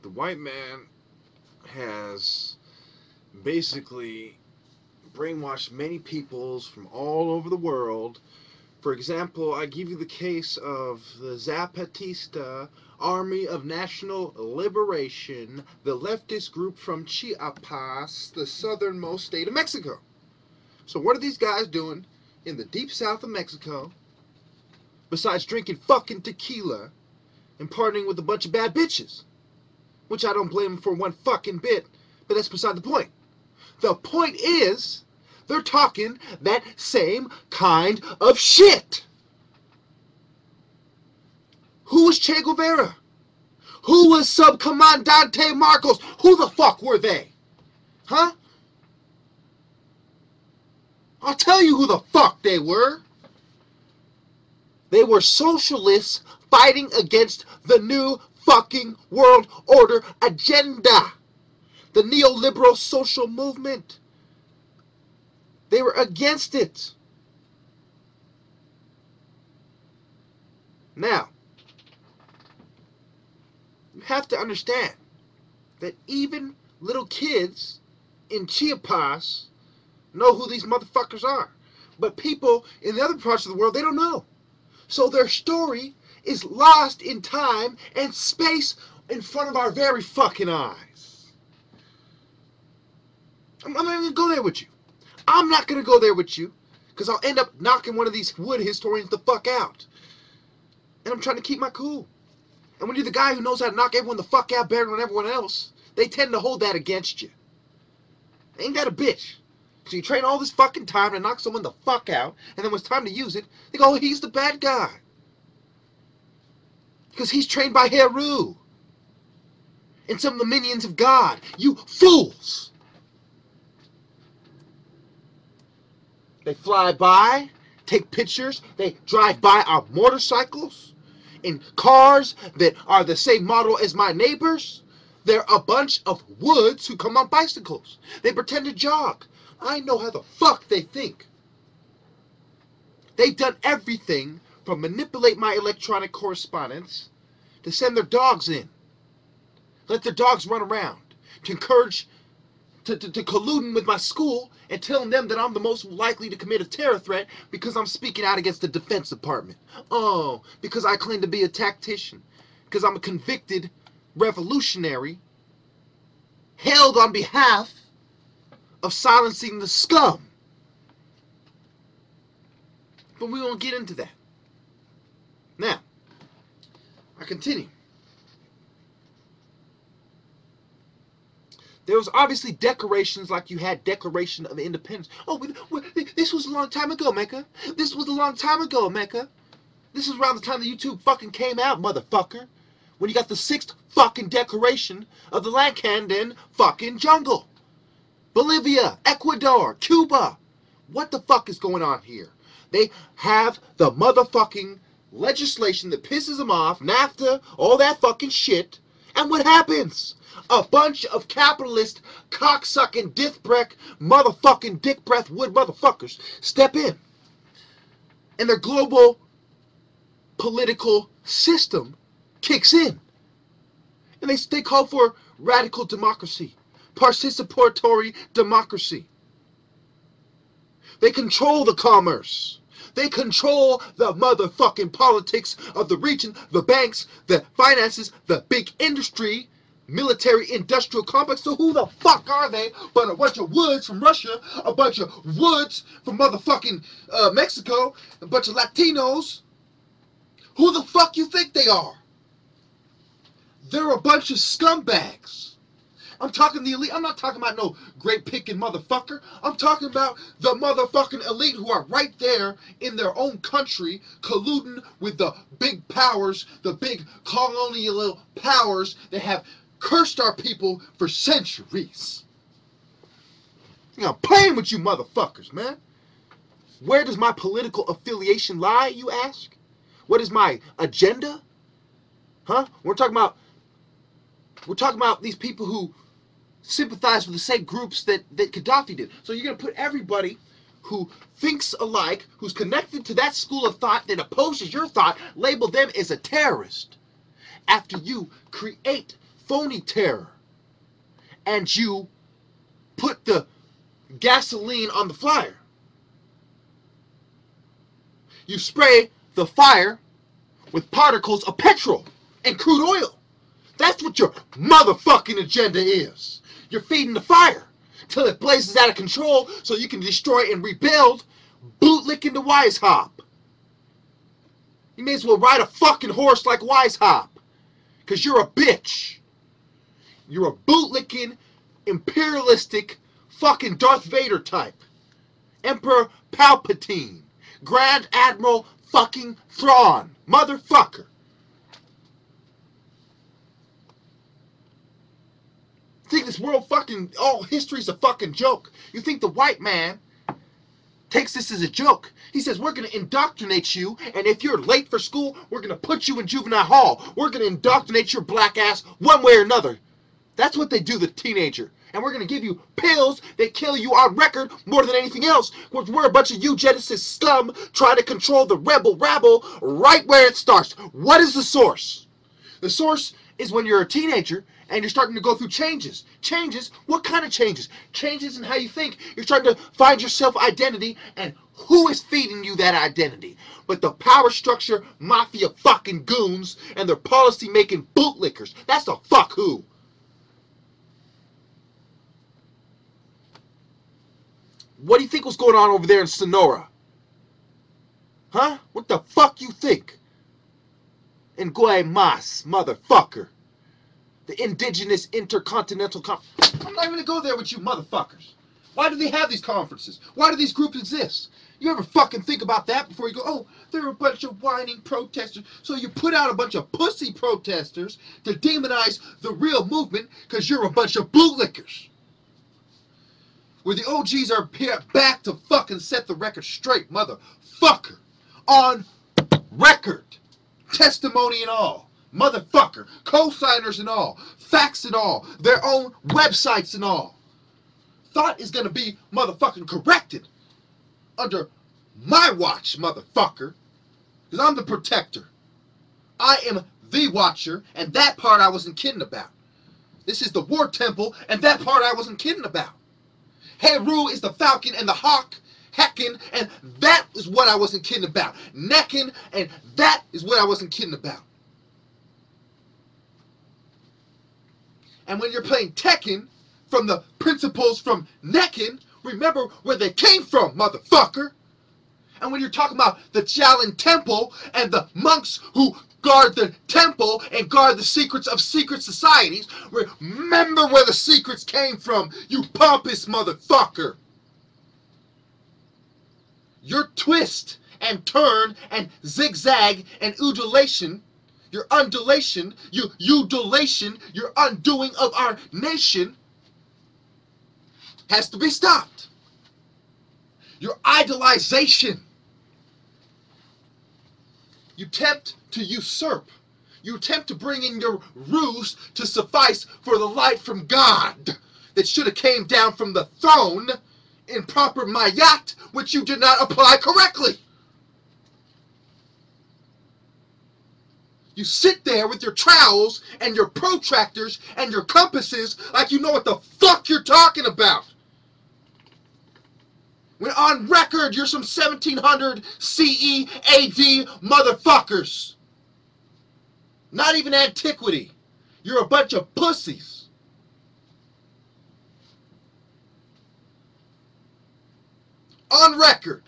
The white man has basically brainwashed many peoples from all over the world. For example, I give you the case of the Zapatista Army of National Liberation, the leftist group from Chiapas, the southernmost state of Mexico. So what are these guys doing in the deep south of Mexico besides drinking fucking tequila and partying with a bunch of bad bitches? Which I don't blame them for one fucking bit, but that's beside the point. The point is, they're talking that same kind of shit. Who was Che Guevara? Who was Subcomandante Marcos? Who the fuck were they? Huh? I'll tell you who the fuck they were. They were socialists fighting against the new fucking world order agenda. The neoliberal social movement. They were against it. Now, you have to understand that even little kids in Chiapas know who these motherfuckers are. But people in the other parts of the world, they don't know. So their story is lost in time and space in front of our very fucking eyes. I'm not even going to go there with you. I'm not going to go there with you because I'll end up knocking one of these wood historians the fuck out. And I'm trying to keep my cool. And when you're the guy who knows how to knock everyone the fuck out better than everyone else, they tend to hold that against you. Ain't that a bitch? So you train all this fucking time to knock someone the fuck out, and then when it's time to use it, they go, oh, he's the bad guy. Because he's trained by Heru. And some of the minions of God. You fools! They fly by, take pictures, they drive by on motorcycles, in cars that are the same model as my neighbors. They're a bunch of woods who come on bicycles. They pretend to jog. I know how the fuck they think. They've done everything from manipulate my electronic correspondence to send their dogs in. Let their dogs run around. To encourage, to colluding with my school and telling them that I'm the most likely to commit a terror threat because I'm speaking out against the Defense Department. Oh, because I claim to be a tactician. Because I'm a convicted revolutionary held on behalf of silencing the scum. But we won't get into that. Now, I continue. There was obviously decorations like you had Declaration of Independence. Oh, this was a long time ago, Mecca. This was a long time ago, Mecca. This is around the time the YouTube fucking came out, motherfucker. When you got the 6th fucking Declaration of the Lacandan fucking jungle. Bolivia, Ecuador, Cuba. What the fuck is going on here? They have the motherfucking legislation that pisses them off, NAFTA, all that fucking shit. And what happens? A bunch of capitalist, cocksucking, motherfucking dick breath wood motherfuckers step in. And their global political system kicks in. And they call for radical democracy, participatory democracy. They control the commerce. They control the motherfucking politics of the region, the banks, the finances, the big industry, military industrial complex. So who the fuck are they but a bunch of woods from Russia, a bunch of woods from motherfucking Mexico, a bunch of Latinos? Who the fuck you think they are? They're a bunch of scumbags. I'm talking the elite. I'm not talking about no great picking motherfucker. I'm talking about the motherfucking elite who are right there in their own country colluding with the big powers, the big colonial powers that have cursed our people for centuries. You know, I'm playing with you motherfuckers, man. Where does my political affiliation lie, you ask? What is my agenda? Huh? We're talking about these people who sympathize with the same groups that Gaddafi did. So you're going to put everybody who thinks alike, who's connected to that school of thought that opposes your thought, label them as a terrorist. After you create phony terror and you put the gasoline on the fire. You spray the fire with particles of petrol and crude oil. That's what your motherfucking agenda is. You're feeding the fire till it blazes out of control so you can destroy and rebuild, bootlicking the Weishaupt. You may as well ride a fucking horse like Weishaupt, because you're a bitch. You're a bootlicking, imperialistic, fucking Darth Vader type. Emperor Palpatine. Grand Admiral fucking Thrawn. Motherfucker. You think this world fucking, all history's a fucking joke. You think the white man takes this as a joke. He says, we're going to indoctrinate you, and if you're late for school, we're going to put you in juvenile hall. We're going to indoctrinate your black ass one way or another. That's what they do to the teenager. And we're going to give you pills that kill you on record more than anything else. We're a bunch of eugenicist scum trying to control the rebel rabble right where it starts. What is the source? The source is when you're a teenager and you're starting to go through changes. Changes? What kind of changes? Changes in how you think. You're starting to find your self-identity, and who is feeding you that identity? But the power structure, mafia fucking goons, and their policy-making bootlickers. That's the fuck who. What do you think was going on over there in Sonora? Huh? What the fuck you think? In Guaymas, motherfucker. The indigenous intercontinental I'm not even gonna go there with you motherfuckers. Why do they have these conferences? Why do these groups exist? You ever fucking think about that before you go, oh, they're a bunch of whining protesters. So you put out a bunch of pussy protesters to demonize the real movement because you're a bunch of bootlickers. Where the OGs are back to fucking set the record straight, motherfucker. On record. Testimony and all. Motherfucker. Co-signers and all. Facts and all. Their own websites and all. Thought is gonna be motherfucking corrected under my watch, motherfucker. Because I'm the protector. I am the watcher, and that part I wasn't kidding about. This is the war temple, and that part I wasn't kidding about. Heru is the falcon and the hawk, heckin', and that is what I wasn't kidding about. Neckin', and that is what I wasn't kidding about. And when you're playing Tekken, from the principles from Neckin, remember where they came from, motherfucker. And when you're talking about the Shaolin Temple and the monks who guard the temple and guard the secrets of secret societies, remember where the secrets came from, you pompous motherfucker. Your twist and turn and zigzag and undulation, your undulation, your undoing of our nation has to be stopped. Your idolization. You attempt to usurp. You attempt to bring in your ruse to suffice for the light from God that should have came down from the throne in proper mayat, which you did not apply correctly. You sit there with your trowels and your protractors and your compasses like you know what the fuck you're talking about. When on record you're some 1700 CE AD motherfuckers. Not even antiquity. You're a bunch of pussies. On record.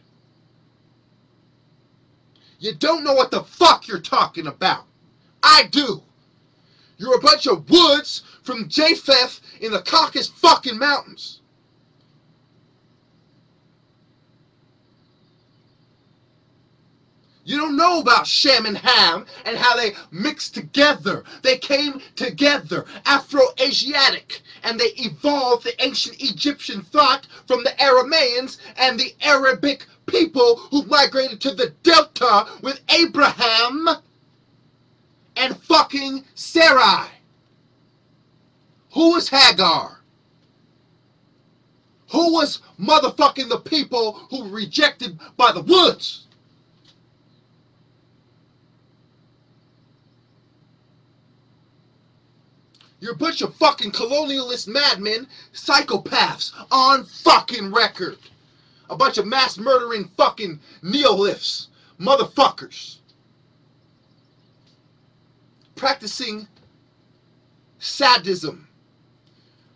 You don't know what the fuck you're talking about. I do. You're a bunch of woods from Japheth in the Caucasus fucking mountains. You don't know about Shem and Ham and how they mixed together. They came together, Afro-Asiatic, and they evolved the ancient Egyptian thought from the Aramaeans and the Arabic people who migrated to the Delta with Abraham and fucking Sarai. Who was Hagar? Who was motherfucking the people who were rejected by the woods? You're a bunch of fucking colonialist madmen, psychopaths, on fucking record. A bunch of mass murdering fucking neoliths, motherfuckers. Practicing sadism.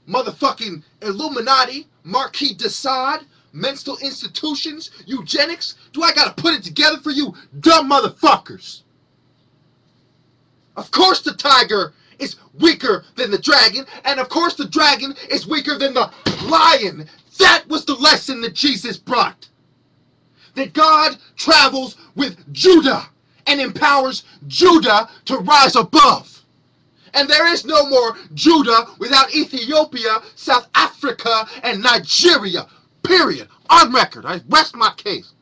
Motherfucking Illuminati, Marquis de Sade, mental institutions, eugenics. Do I gotta put it together for you, dumb motherfuckers? Of course the tiger is weaker than the dragon, and of course the dragon is weaker than the lion. That was the lesson that Jesus brought. That God travels with Judah and empowers Judah to rise above. And there is no more Judah without Ethiopia, South Africa, and Nigeria. Period. On record. I rest my case.